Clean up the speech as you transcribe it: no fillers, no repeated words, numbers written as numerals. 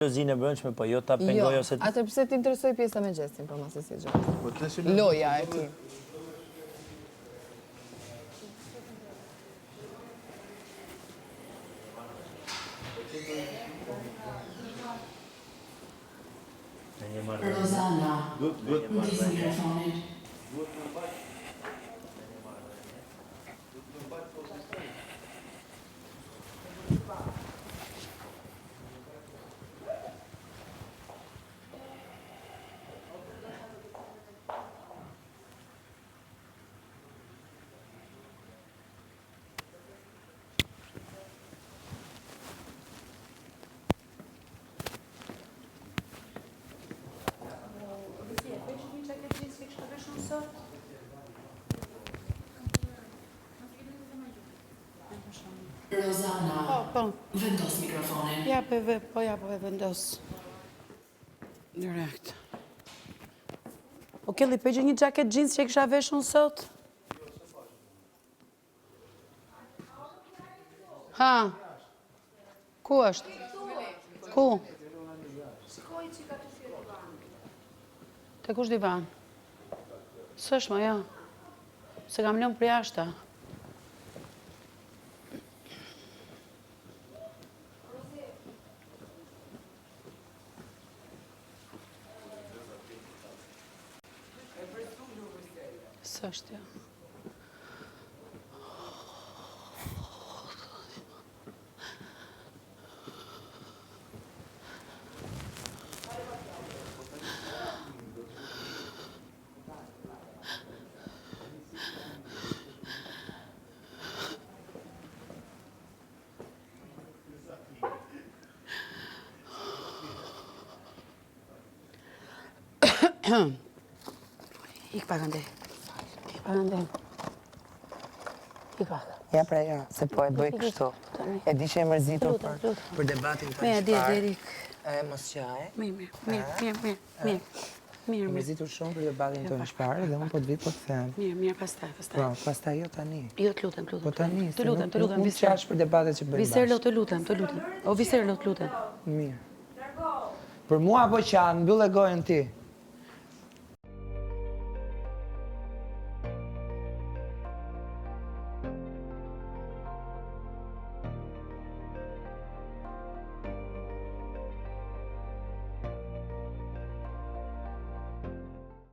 Lozinë e brendshme, po jo ta pengoj ose... Atë pse t'interesoj pjesa me gjestin, për mos e si gjë. Loja e ti. Rozana, ndis mikrofonit. Rozana, vendos mikrofonin. Ja po e vendos. Direkt. O kelli përgjë një jacket jeans që e kisha veshun sot? Ha? Ku është? Ku? Te kush divan? S'është më, ja. Se kam lënë për jashta. S'është, ja. Ik pak ande. Ik pak ande. Ik pak. Ja, pra ja, se po e bëj kështu. E di që e mërzitur për debatin të Me, shparë. Erik. Mos qaj. Mirë. E mërzitur shumë për debatin të shparë dhe unë po të vit po të them. Mirë, pastaj. Po, pastaj jo tani. Jo, të lutem. Po tani, Të lutem, nuk qash për debatet që bëjmë Viserlo, të lutem. O, Viserlo, të lutem. Mirë. Për mua po qanë, mbyll e gojën ti.